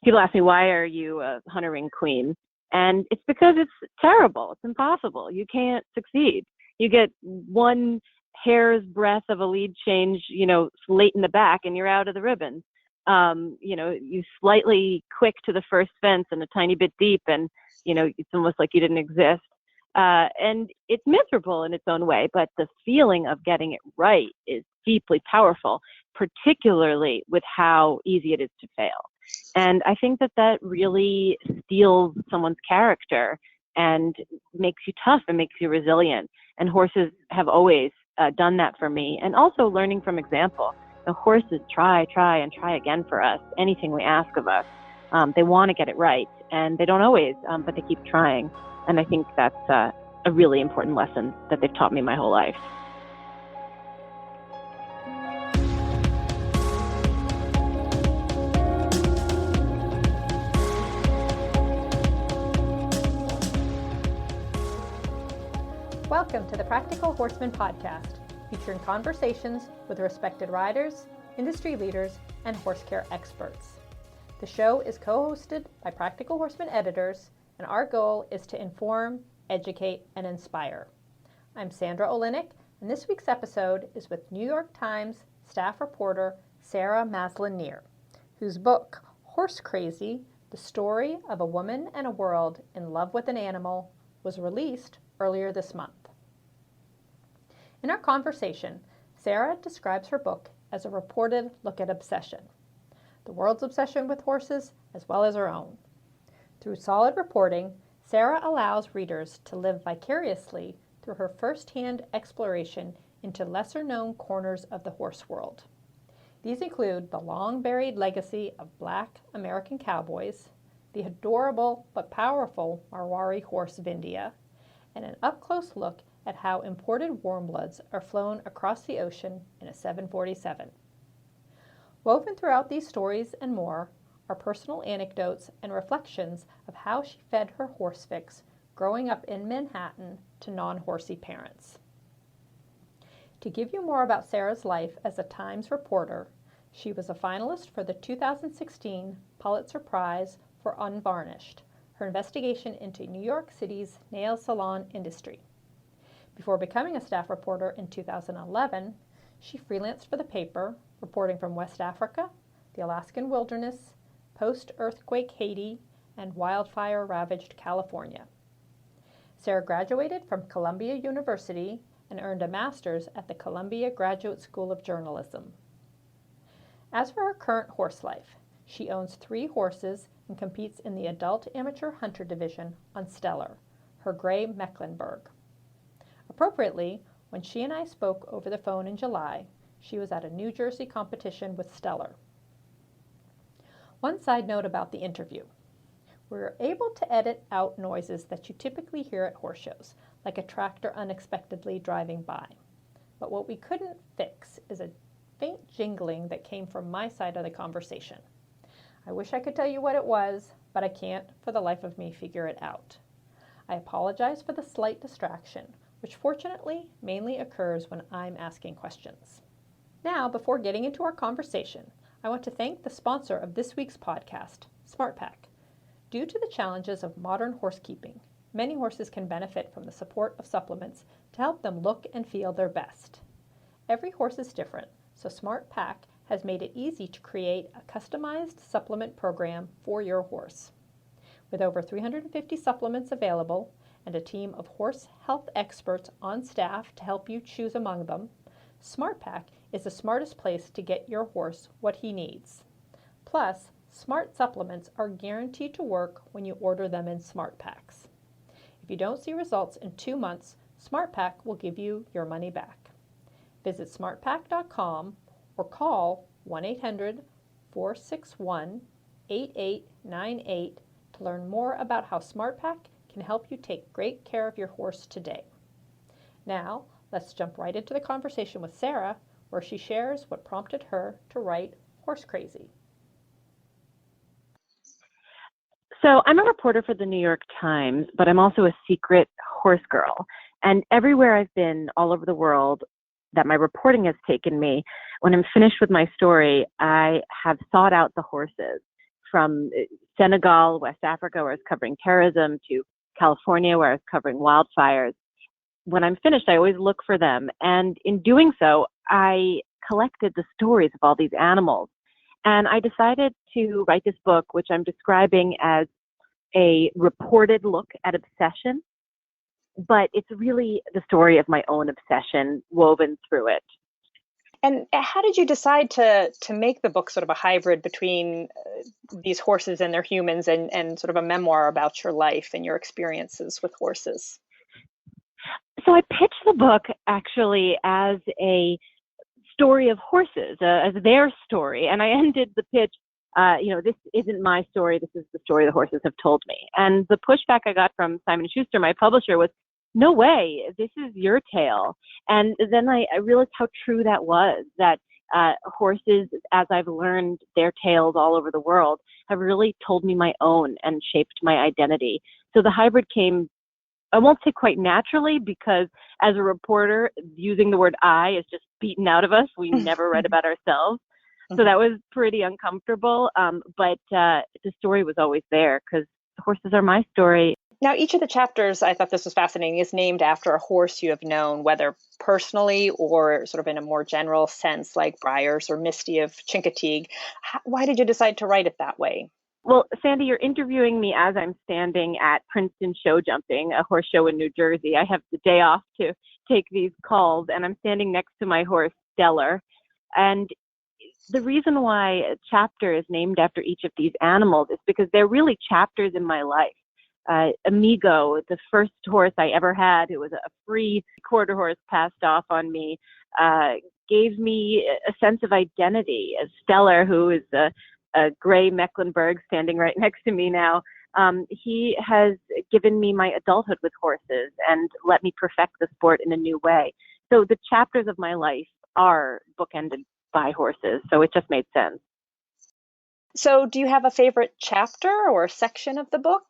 people ask me, why are you a hunter ring queen? And it's because it's terrible. It's impossible. You can't succeed. You get one hair's breadth of a lead change, late in the back, and you're out of the ribbon. You slightly quick to the first fence and a tiny bit deep, and, it's almost like you didn't exist. And it's miserable in its own way, but the feeling of getting it right is deeply powerful, particularly with how easy it is to fail. And I think that really steels someone's character and makes you tough and makes you resilient. And horses have always done that for me. And also learning from example. The horses try and try again for us, anything we ask of us. They want to get it right, and they don't always, but they keep trying. And I think that's a really important lesson that they've taught me my whole life. Welcome to the Practical Horseman podcast, featuring conversations with respected riders, industry leaders, and horse care experts. The show is co-hosted by Practical Horseman editors, and our goal is to inform, educate, and inspire. I'm Sandra Olenek, and this week's episode is with New York Times staff reporter Sarah Maslin Nir, whose book, Horse Crazy, The Story of a Woman and a World in Love with an Animal, was released earlier this month. In our conversation, Sarah describes her book as a reported look at obsession, the world's obsession with horses as well as her own. Through solid reporting, Sarah allows readers to live vicariously through her first-hand exploration into lesser-known corners of the horse world. These include the long-buried legacy of Black American cowboys, the adorable but powerful Marwari horse Vindia, and an up-close look at how imported warmbloods are flown across the ocean in a 747. Woven throughout these stories and more are personal anecdotes and reflections of how she fed her horse fix growing up in Manhattan to non-horsey parents. To give you more about Sarah's life as a Times reporter, she was a finalist for the 2016 Pulitzer Prize for Unvarnished, her investigation into New York City's nail salon industry. Before becoming a staff reporter in 2011, she freelanced for the paper, reporting from West Africa, the Alaskan wilderness, post-earthquake Haiti, and wildfire-ravaged California. Sarah graduated from Columbia University and earned a master's at the Columbia Graduate School of Journalism. As for her current horse life, she owns 3 horses and competes in the adult amateur hunter division on Stellar, her gray Mecklenburg. Appropriately, when she and I spoke over the phone in July, she was at a New Jersey competition with Stellar. One side note about the interview. We were able to edit out noises that you typically hear at horse shows, like a tractor unexpectedly driving by. But what we couldn't fix is a faint jingling that came from my side of the conversation. I wish I could tell you what it was, but I can't for the life of me figure it out. I apologize for the slight distraction, which fortunately mainly occurs when I'm asking questions. Now, before getting into our conversation, I want to thank the sponsor of this week's podcast, SmartPak. Due to the challenges of modern horsekeeping, many horses can benefit from the support of supplements to help them look and feel their best. Every horse is different, so SmartPak has made it easy to create a customized supplement program for your horse. With over 350 supplements available and a team of horse health experts on staff to help you choose among them, SmartPak is the smartest place to get your horse what he needs. Plus, Smart supplements are guaranteed to work when you order them in SmartPaks. If you don't see results in 2 months, SmartPak will give you your money back. Visit smartpak.com or call 1-800-461-8898 to learn more about how SmartPak can help you take great care of your horse today. Now, let's jump right into the conversation with Sarah, where she shares what prompted her to write Horse Crazy. So I'm a reporter for the New York Times, but I'm also a secret horse girl. And everywhere I've been all over the world that my reporting has taken me, when I'm finished with my story, I have sought out the horses from Senegal, West Africa, where I was covering terrorism, to California, where I was covering wildfires. When I'm finished, I always look for them. And in doing so, I collected the stories of all these animals. And I decided to write this book, which I'm describing as a reported look at obsession, but it's really the story of my own obsession woven through it. And how did you decide to make the book sort of a hybrid between these horses and their humans and sort of a memoir about your life and your experiences with horses? So I pitched the book actually as a story of horses, as their story. And I ended the pitch, this isn't my story. This is the story the horses have told me. And the pushback I got from Simon & Schuster, my publisher, was, no way, this is your tale. And then I realized how true that was, that horses, as I've learned their tales all over the world, have really told me my own and shaped my identity. So the hybrid came, I won't say quite naturally, because as a reporter, using the word I is just beaten out of us. We never read about ourselves. So that was pretty uncomfortable. But the story was always there because horses are my story. Now, each of the chapters, I thought this was fascinating, is named after a horse you have known, whether personally or sort of in a more general sense, like Briars or Misty of Chincoteague. Why did you decide to write it that way? Well, Sandy, you're interviewing me as I'm standing at Princeton Show Jumping, a horse show in New Jersey. I have the day off to take these calls, and I'm standing next to my horse, Stellar. And the reason why a chapter is named after each of these animals is because they're really chapters in my life. Amigo, the first horse I ever had, who was a free quarter horse passed off on me, gave me a sense of identity. As Stellar, who is a gray Mecklenburg standing right next to me now, he has given me my adulthood with horses and let me perfect the sport in a new way. So the chapters of my life are bookended by horses, so it just made sense. So do you have a favorite chapter or section of the book?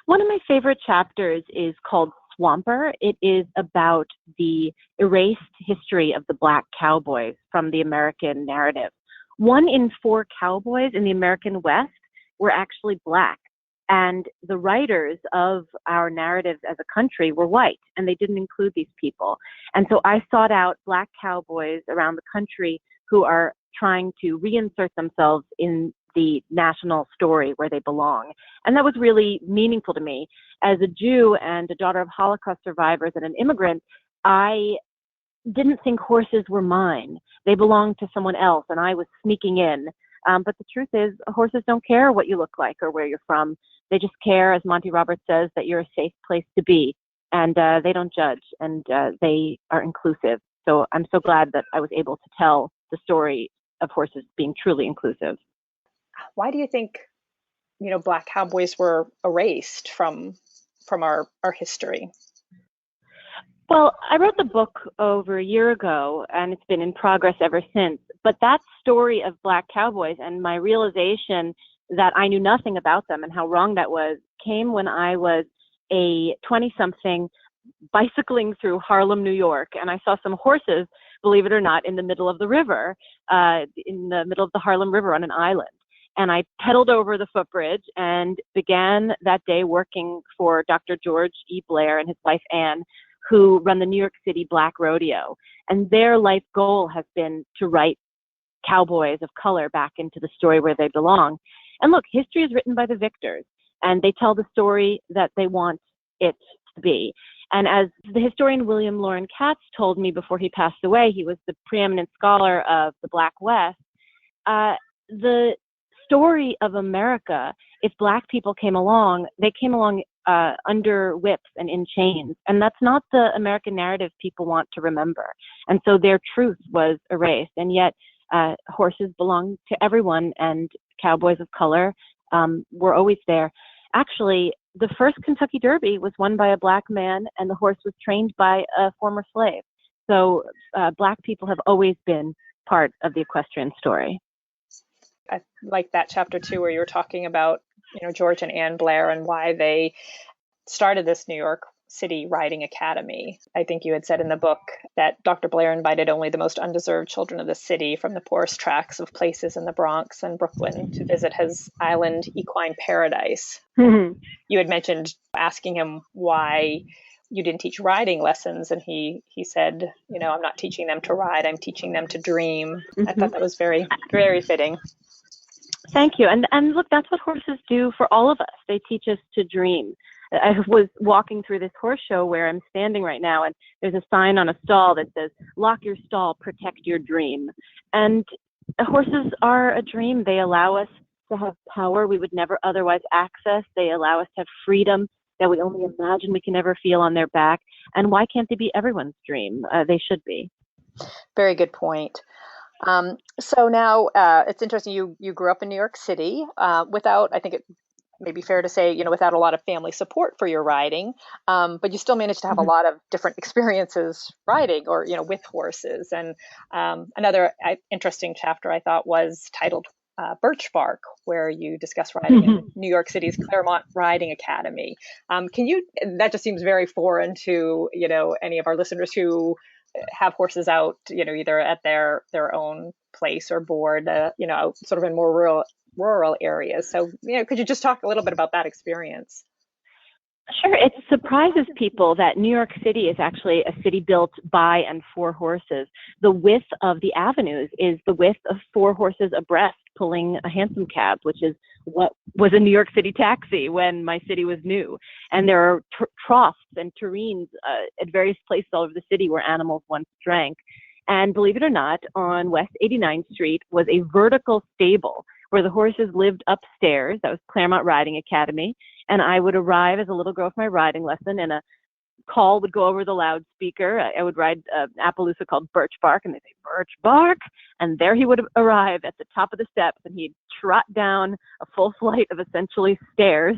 One of my favorite chapters is called Swamper. It is about the erased history of the Black cowboys from the American narrative. 1 in 4 cowboys in the American West were actually Black, and the writers of our narratives as a country were white, and they didn't include these people. And so I sought out Black cowboys around the country who are trying to reinsert themselves in the national story where they belong. And that was really meaningful to me. As a Jew and a daughter of Holocaust survivors and an immigrant, I didn't think horses were mine. They belonged to someone else, and I was sneaking in. But the truth is, horses don't care what you look like or where you're from. They just care, as Monty Roberts says, that you're a safe place to be. And they don't judge, and they are inclusive. So I'm so glad that I was able to tell the story of horses being truly inclusive. Why do you think, Black cowboys were erased from our history? Well, I wrote the book over a year ago, and it's been in progress ever since. But that story of Black cowboys and my realization that I knew nothing about them and how wrong that was came when I was a 20-something bicycling through Harlem, New York, and I saw some horses, believe it or not, in the middle of the river, in the middle of the Harlem River on an island. And I pedaled over the footbridge and began that day working for Dr. George E. Blair and his wife Anne, who run the New York City Black Rodeo. And their life goal has been to write cowboys of color back into the story where they belong. And look, history is written by the victors, and they tell the story that they want it to be. And as the historian William Loren Katz told me before he passed away, he was the preeminent scholar of the Black West, the story of America, if Black people came along, they came along under whips and in chains. And that's not the American narrative people want to remember. And so their truth was erased. And yet horses belong to everyone, and cowboys of color were always there. Actually, the first Kentucky Derby was won by a Black man, and the horse was trained by a former slave. So Black people have always been part of the equestrian story. I like that chapter too, where you were talking about, George and Anne Blair and why they started this New York City Riding Academy. I think you had said in the book that Dr. Blair invited only the most undeserved children of the city from the poorest tracts of places in the Bronx and Brooklyn to visit his island equine paradise. Mm-hmm. You had mentioned asking him why you didn't teach riding lessons, and he said, I'm not teaching them to ride, I'm teaching them to dream. Mm-hmm. I thought that was very, very fitting. Thank you. And look, that's what horses do for all of us. They teach us to dream. I was walking through this horse show where I'm standing right now, and there's a sign on a stall that says, "Lock your stall, protect your dream." And horses are a dream. They allow us to have power we would never otherwise access. They allow us to have freedom that we only imagine we can never feel on their back. And why can't they be everyone's dream? They should be. Very good point. So now it's interesting. You grew up in New York City without, I think it may be fair to say, without a lot of family support for your riding, but you still managed to have a lot of different experiences riding or, with horses. And another interesting chapter I thought was titled Birch Bark, where you discuss riding in New York City's Claremont Riding Academy. That just seems very foreign to, any of our listeners who have horses out, either at their own place or board, sort of in more rural areas. So, could you just talk a little bit about that experience? Sure. It surprises people that New York City is actually a city built by and for horses. The width of the avenues is the width of 4 horses abreast pulling a hansom cab, which is what was a New York City taxi when my city was new. And there are troughs and tureens at various places all over the city where animals once drank. And believe it or not, on West 89th Street was a vertical stable where the horses lived upstairs. That was Claremont Riding Academy. And I would arrive as a little girl for my riding lesson, and a call would go over the loudspeaker. I would ride an Appaloosa called Birch Bark, and they'd say, "Birch Bark." And there he would arrive at the top of the steps, and he'd trot down a full flight of essentially stairs,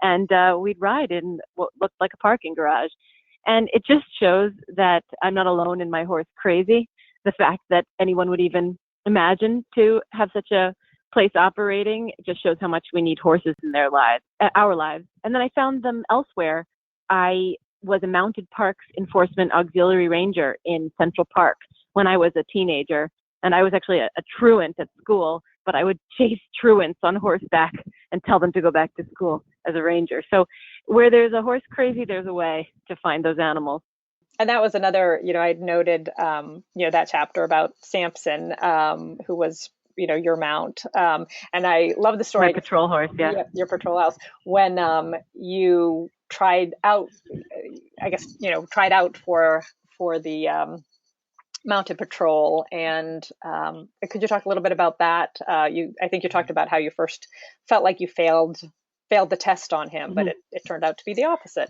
and we'd ride in what looked like a parking garage. And it just shows that I'm not alone in my horse crazy. The fact that anyone would even imagine to have such a place operating just shows how much we need horses in our lives. And then I found them elsewhere. I was a mounted parks enforcement auxiliary ranger in Central Park when I was a teenager, and I was actually a truant at school, but I would chase truants on horseback and tell them to go back to school as a ranger. So where there's a horse crazy, there's a way to find those animals. And that was another, I'd noted, that chapter about Samson, who was your mount. And I love the story. My patrol horse, yeah. Your patrol house. When you tried out, tried out for the mounted patrol. And could you talk a little bit about that? I think you talked about how you first felt like you failed the test on him, but it turned out to be the opposite.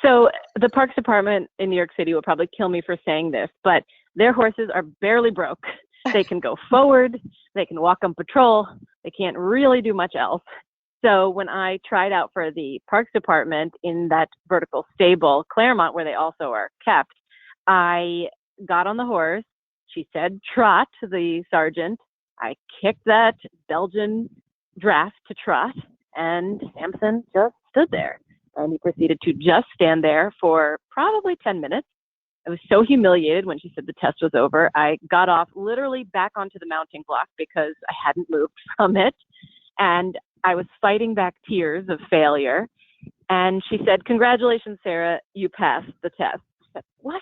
So the Parks Department in New York City will probably kill me for saying this, but their horses are barely broke. They can go forward, they can walk on patrol, they can't really do much else. So when I tried out for the Parks Department in that vertical stable, Claremont, where they also are kept, I got on the horse. She said, "Trot," to the sergeant. I kicked that Belgian draft to trot, and Samson just stood there. And he proceeded to just stand there for probably 10 minutes. I was so humiliated when she said the test was over. I got off literally back onto the mounting block because I hadn't moved from it. And I was fighting back tears of failure. And she said, "Congratulations, Sarah, you passed the test." I said, "What?"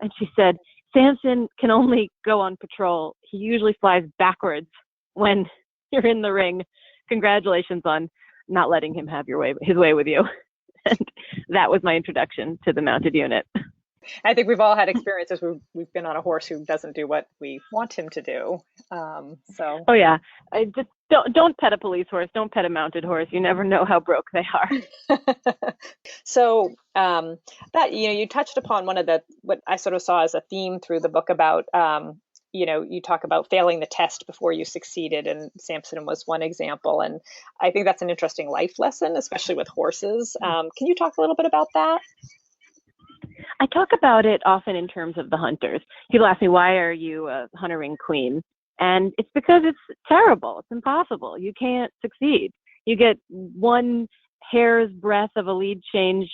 And she said, "Samson can only go on patrol. He usually flies backwards when you're in the ring. Congratulations on not letting him have his way with you." And that was my introduction to the mounted unit. I think we've all had experiences where we've been on a horse who doesn't do what we want him to do. Oh yeah, I just don't pet a police horse. Don't pet a mounted horse. You never know how broke they are. So that you touched upon what I sort of saw as a theme through the book about you talk about failing the test before you succeeded, and Samson was one example. And I think that's an interesting life lesson, especially with horses. Can you talk a little bit about that? I talk about it often in terms of the hunters. People ask me, "Why are you a hunter ring queen?" And it's because it's terrible. It's impossible. You can't succeed. You get one hair's breadth of a lead change,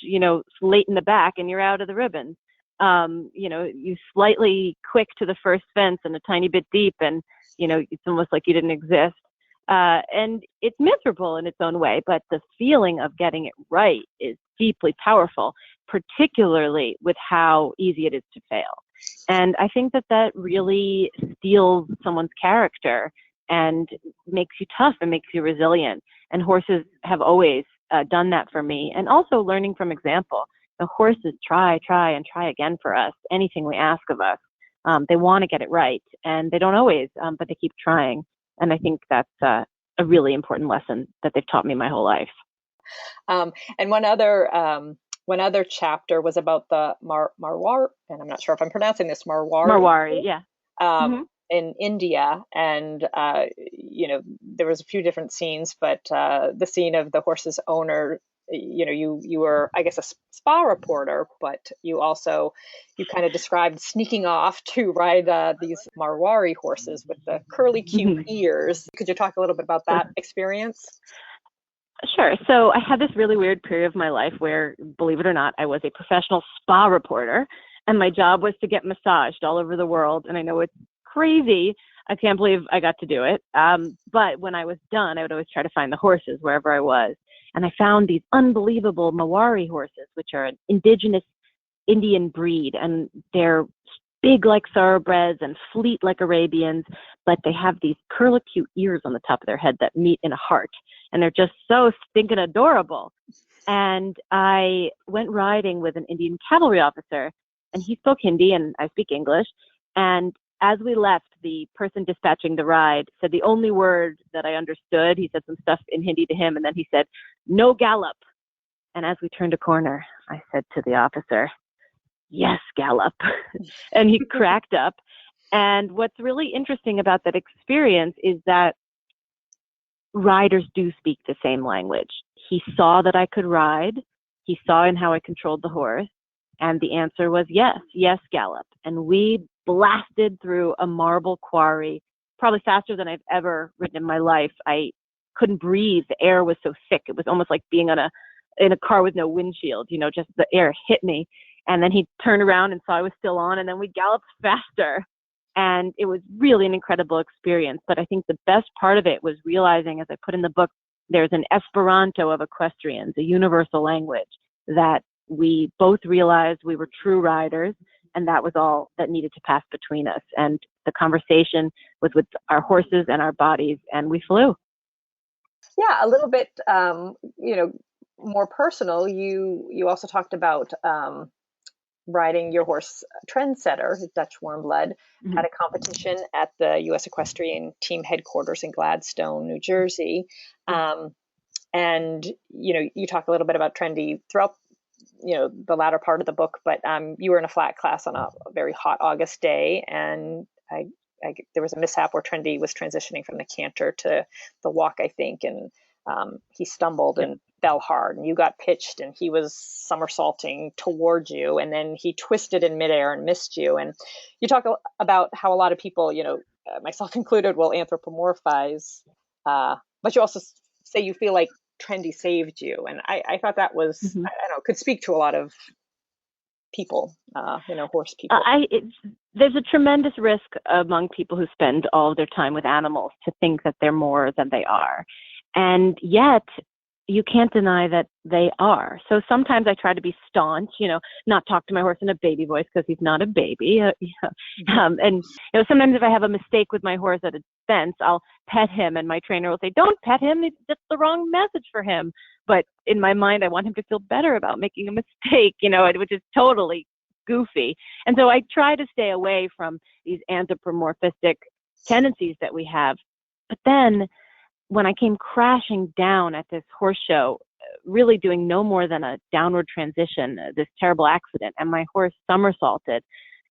late in the back and you're out of the ribbons. You slightly quick to the first fence and a tiny bit deep and, it's almost like you didn't exist. And it's miserable in its own way, but the feeling of getting it right is deeply powerful, particularly with how easy it is to fail. And I think that really steels someone's character and makes you tough and makes you resilient. And horses have always done that for me. And also learning from example. The horses try and try again for us, anything we ask of us. They want to get it right, and they don't always, but they keep trying. And I think that's a really important lesson that they've taught me my whole life. And one other chapter was about the Marwari, and I'm not sure if I'm pronouncing this, Marwari, yeah. In India. And, there was a few different scenes, but the scene of the horse's owner, you were, I guess, a spa reporter, but you kind of described sneaking off to ride these Marwari horses with the curly, cute ears. Could you talk a little bit about that experience? Sure. So I had this really weird period of my life where, believe it or not, I was a professional spa reporter, and my job was to get massaged all over the world. And I know it's crazy. I can't believe I got to do it. But when I was done, I would always try to find the horses wherever I was. And I found these unbelievable Marwari horses, which are an indigenous Indian breed, and they're big like thoroughbreds and fleet like Arabians, but they have these curlicue ears on the top of their head that meet in a heart, and they're just so stinking adorable. And I went riding with an Indian cavalry officer, and he spoke Hindi and I speak English, and as we left, the person dispatching the ride said the only word that I understood. He said some stuff in Hindi to him, and then he said, "No gallop." And as we turned a corner, I said to the officer, "Yes, gallop." And he cracked up. And what's really interesting about that experience is that riders do speak the same language. He saw that I could ride. He saw in how I controlled the horse. And the answer was yes, gallop. And we blasted through a marble quarry, probably faster than I've ever ridden in my life. I couldn't breathe. The air was so thick. It was almost like being in a car with no windshield, just the air hit me. And then he turned around and saw I was still on, and then we galloped faster. And it was really an incredible experience. But I think the best part of it was realizing, as I put in the book, there's an Esperanto of equestrians, a universal language that we both realized we were true riders, and that was all that needed to pass between us. And the conversation was with our horses and our bodies, and we flew. Yeah, a little bit, more personal. You also talked about riding your horse Trendsetter, Dutch Warmblood, at a competition at the U.S. Equestrian Team headquarters in Gladstone, New Jersey. And, you talk a little bit about Trendy throughout the latter part of the book, but you were in a flat class on a very hot August day, and there was a mishap where Trendy was transitioning from the canter to the walk, I think, and he stumbled and fell hard, and you got pitched, and he was somersaulting towards you, and then he twisted in midair and missed you. And you talk about how a lot of people, myself included, will anthropomorphize, but you also say you feel like Trendy saved you, and I thought that was I don't know, could speak to a lot of people, horse people. There's a tremendous risk among people who spend all of their time with animals to think that they're more than they are, and yet you can't deny that they are. So sometimes I try to be staunch, not talk to my horse in a baby voice because he's not a baby. And sometimes if I have a mistake with my horse at a fence, I'll pet him, and my trainer will say, "Don't pet him. It's just the wrong message for him." But in my mind, I want him to feel better about making a mistake, which is totally goofy. And so I try to stay away from these anthropomorphistic tendencies that we have. But then when I came crashing down at this horse show, really doing no more than a downward transition, this terrible accident, and my horse somersaulted,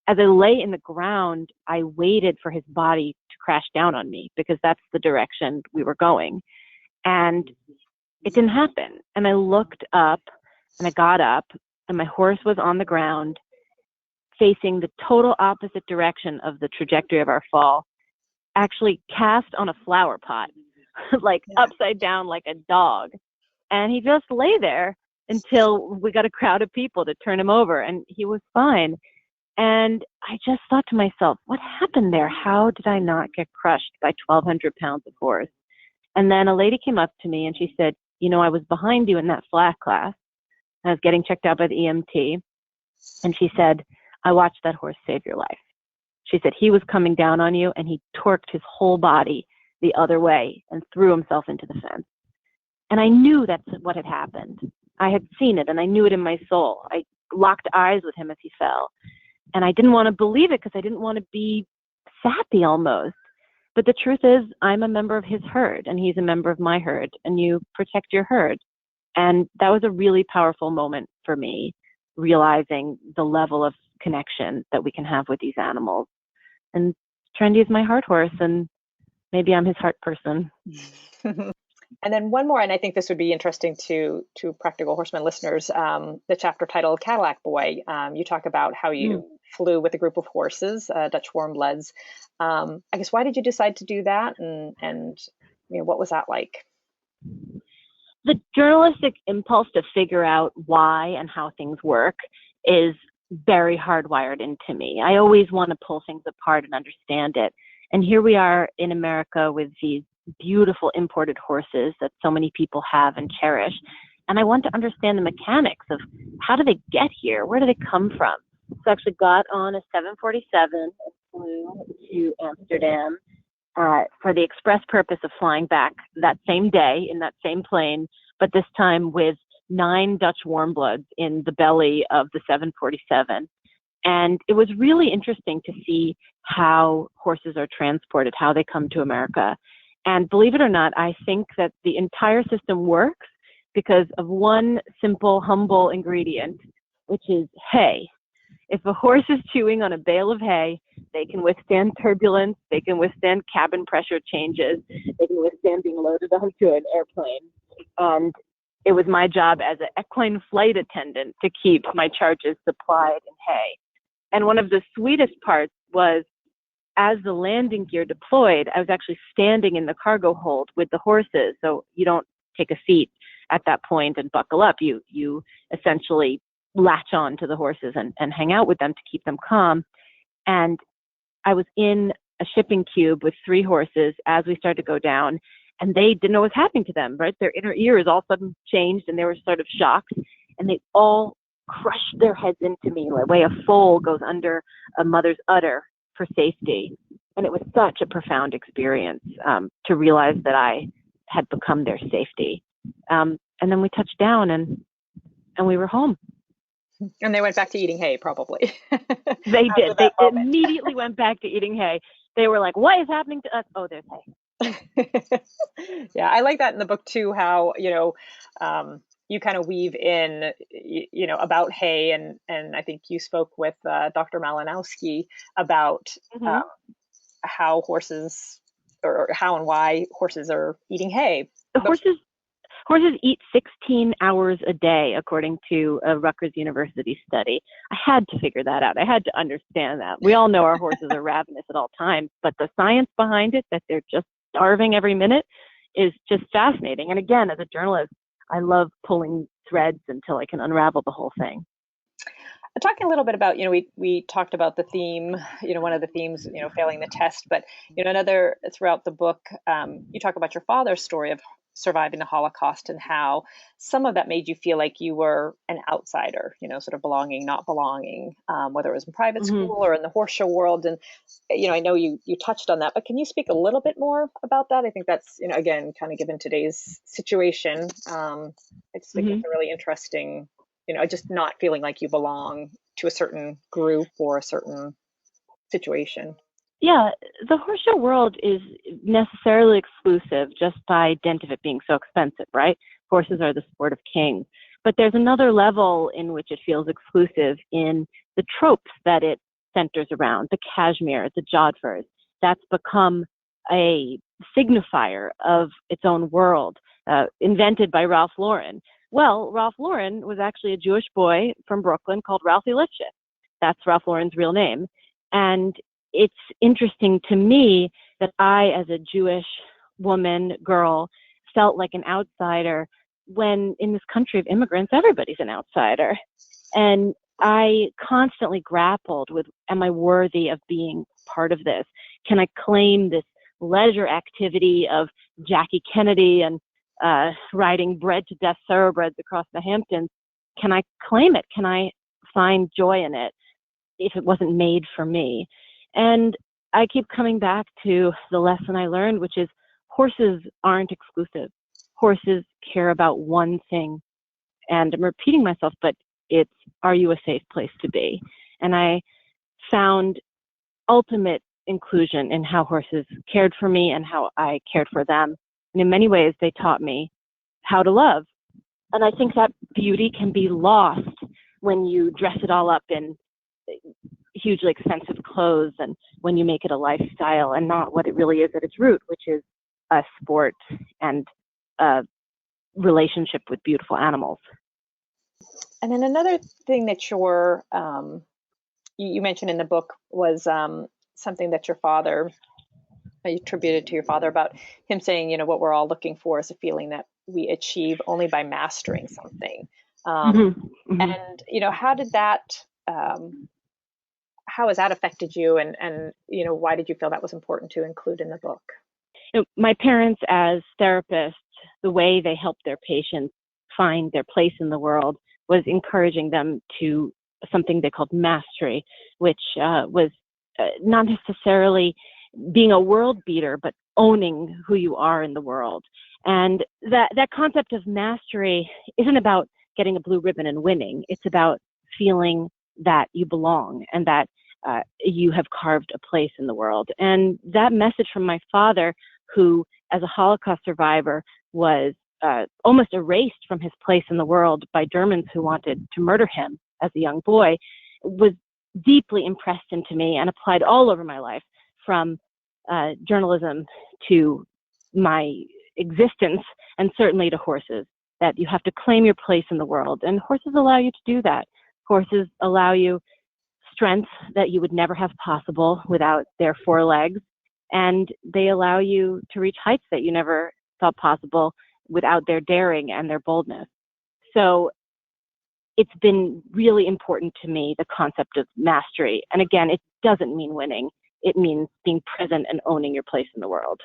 as I lay in the ground, I waited for his body to crash down on me because that's the direction we were going. And it didn't happen. And I looked up and I got up, and my horse was on the ground facing the total opposite direction of the trajectory of our fall, actually cast on a flower pot, like upside down like a dog. And he just lay there until we got a crowd of people to turn him over, and he was fine. And I just thought to myself, what happened there? How did I not get crushed by 1,200 pounds of horse? And then a lady came up to me and she said, you know, I was behind you in that flat class. I was getting checked out by the EMT. And she said, I watched that horse save your life. She said, he was coming down on you and he torqued his whole body the other way and threw himself into the fence. And I knew that's what had happened. I had seen it and I knew it in my soul. I locked eyes with him as he fell. And I didn't want to believe it because I didn't want to be sappy almost. But the truth is, I'm a member of his herd and he's a member of my herd, and you protect your herd. And that was a really powerful moment for me, realizing the level of connection that we can have with these animals. And Trendy is my heart horse, and maybe I'm his heart person. And then one more, and I think this would be interesting to Practical Horseman listeners, the chapter titled Cadillac Boy. You talk about how you flew with a group of horses, Dutch warmbloods. I guess, why did you decide to do that? And you know, what was that like? The journalistic impulse to figure out why and how things work is very hardwired into me. I always want to pull things apart and understand it. And here we are in America with these beautiful imported horses that so many people have and cherish. And I want to understand the mechanics of how do they get here? Where do they come from? So I actually got on a 747 and flew to Amsterdam for the express purpose of flying back that same day in that same plane, but this time with 9 Dutch warmbloods in the belly of the 747. And it was really interesting to see how horses are transported, how they come to America. And believe it or not, I think that the entire system works because of one simple, humble ingredient, which is hay. If a horse is chewing on a bale of hay, they can withstand turbulence, they can withstand cabin pressure changes, they can withstand being loaded onto an airplane. And it was my job as an equine flight attendant to keep my charges supplied in hay. And one of the sweetest parts was, as the landing gear deployed, I was actually standing in the cargo hold with the horses. So you don't take a seat at that point and buckle up. You essentially latch on to the horses and hang out with them to keep them calm. And I was in a shipping cube with 3 horses as we started to go down, and they didn't know what was happening to them, right? Their inner ears all of a sudden changed and they were sort of shocked, and they all crushed their heads into me the way a foal goes under a mother's udder for safety. And it was such a profound experience to realize that I had become their safety. And then we touched down and we were home. And they went back to eating hay, probably. They did. They immediately went back to eating hay. They were like, what is happening to us? Oh, there's hay. Yeah, I like that in the book too, how, you know, you kind of weave in, you know, about hay, and I think you spoke with Dr. Malinowski about how horses, or how and why horses are eating hay. Horses eat 16 hours a day, according to a Rutgers University study. I had to figure that out. I had to understand that. We all know our horses are ravenous at all times, but the science behind it, that they're just starving every minute, is just fascinating. And again, as a journalist, I love pulling threads until I can unravel the whole thing. Talking a little bit about, you know, we talked about the theme, you know, one of the themes, you know, failing the test, but, you know, another throughout the book, you talk about your father's story of surviving the Holocaust and how some of that made you feel like you were an outsider, you know, sort of belonging, not belonging, whether it was in private school or in the horse show world. And, you know, I know you touched on that, but can you speak a little bit more about that? I think that's, you know, again, kind of given today's situation, I just think it's a really interesting, you know, just not feeling like you belong to a certain group or a certain situation. Yeah, the horse show world is necessarily exclusive just by dint of it being so expensive, right? Horses are the sport of kings. But there's another level in which it feels exclusive in the tropes that it centers around, the cashmere, the jodhpurs. That's become a signifier of its own world, invented by Ralph Lauren. Well, Ralph Lauren was actually a Jewish boy from Brooklyn called Ralphie Lifshitz. That's Ralph Lauren's real name. And it's interesting to me that I, as a Jewish woman, girl, felt like an outsider when in this country of immigrants, everybody's an outsider. And I constantly grappled with, am I worthy of being part of this? Can I claim this leisure activity of Jackie Kennedy and riding bred to death thoroughbreds across the Hamptons? Can I claim it? Can I find joy in it if it wasn't made for me? And I keep coming back to the lesson I learned, which is horses aren't exclusive. Horses care about one thing. And I'm repeating myself, but it's, are you a safe place to be? And I found ultimate inclusion in how horses cared for me and how I cared for them. And in many ways, they taught me how to love. And I think that beauty can be lost when you dress it all up in hugely expensive clothes and when you make it a lifestyle and not what it really is at its root, which is a sport and a relationship with beautiful animals. And then another thing that you mentioned in the book was something that your father, you attributed to your father, about him saying, what we're all looking for is a feeling that we achieve only by mastering something. And, how did that, how has that affected you? And why did you feel that was important to include in the book? My parents as therapists, the way they helped their patients find their place in the world was encouraging them to something they called mastery, which was not necessarily being a world beater, but owning who you are in the world. And that concept of mastery isn't about getting a blue ribbon and winning. It's about feeling that you belong and that you have carved a place in the world. And that message from my father, who as a Holocaust survivor was almost erased from his place in the world by Germans who wanted to murder him as a young boy, was deeply impressed into me and applied all over my life, from journalism to my existence, and certainly to horses, that you have to claim your place in the world. And horses allow you to do that. Horses allow you strength that you would never have possible without their forelegs. And they allow you to reach heights that you never thought possible without their daring and their boldness. So it's been really important to me, the concept of mastery. And again, it doesn't mean winning. It means being present and owning your place in the world.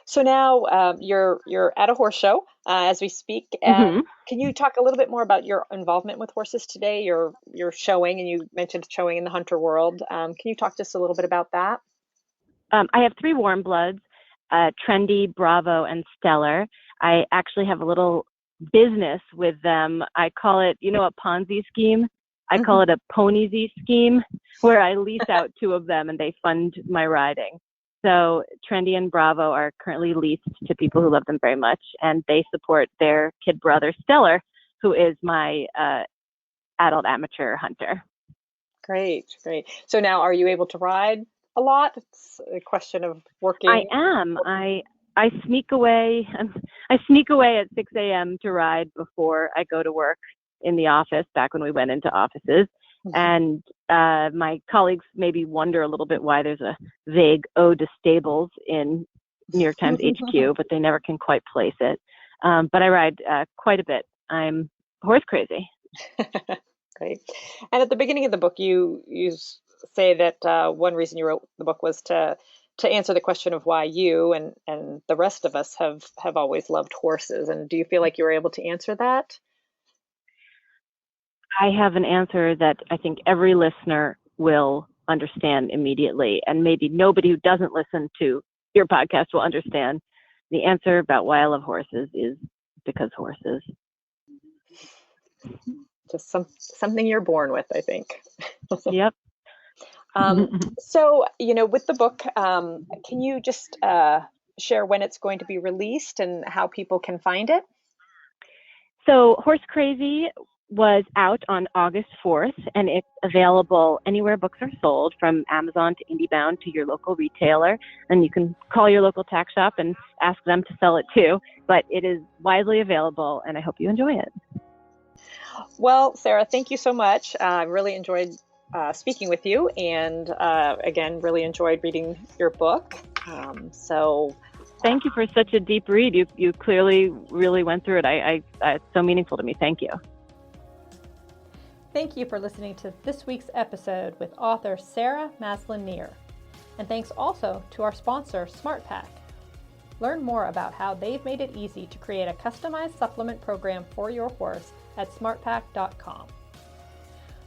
So now you're at a horse show as we speak. Can you talk a little bit more about your involvement with horses today? You're showing, and you mentioned showing in the hunter world. Can you talk just a little bit about that? I have 3 warmbloods, Trendy, Bravo, and Stellar. I actually have a little business with them. I call it, a Ponzi scheme. I call it a Pony-Z scheme, where I lease out 2 of them and they fund my riding. So Trendy and Bravo are currently leased to people who love them very much, and they support their kid brother, Stellar, who is my adult amateur hunter. Great. So now, are you able to ride a lot? It's a question of working. I am. I sneak away. I sneak away at 6 a.m. to ride before I go to work in the office, back when we went into offices. And my colleagues maybe wonder a little bit why there's a vague ode to stables in New York Times HQ, but they never can quite place it. But I ride quite a bit. I'm horse crazy. Great. And at the beginning of the book, you say that one reason you wrote the book was to answer the question of why you and the rest of us have always loved horses. And do you feel like you were able to answer that? I have an answer that I think every listener will understand immediately, and maybe nobody who doesn't listen to your podcast will understand. The answer about why I love horses is because horses. Just something you're born with, I think. Yep. So, with the book, can you just share when it's going to be released and how people can find it? So Horse Crazy was out on August 4th, and it's available anywhere books are sold, from Amazon to IndieBound to your local retailer. And you can call your local tack shop and ask them to sell it too. But it is widely available, and I hope you enjoy it. Well, Sarah, thank you so much. I really enjoyed speaking with you, and again, really enjoyed reading your book. So Thank you for such a deep read. You clearly really went through it. It's so meaningful to me. Thank you. Thank you for listening to this week's episode with author Sarah Maslin Nir. And thanks also to our sponsor, SmartPack. Learn more about how they've made it easy to create a customized supplement program for your horse at smartpack.com.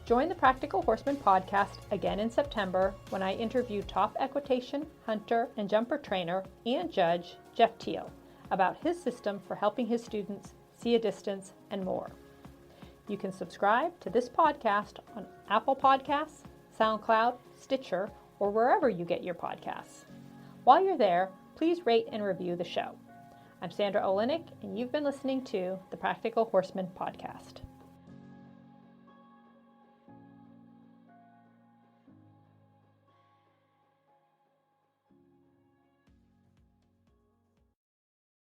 Join the Practical Horseman podcast again in September when I interview top equitation, hunter, and jumper trainer and judge Jeff Teal about his system for helping his students see a distance and more. You can subscribe to this podcast on Apple Podcasts, SoundCloud, Stitcher, or wherever you get your podcasts. While you're there, please rate and review the show. I'm Sandra Olenek, and you've been listening to the Practical Horseman podcast.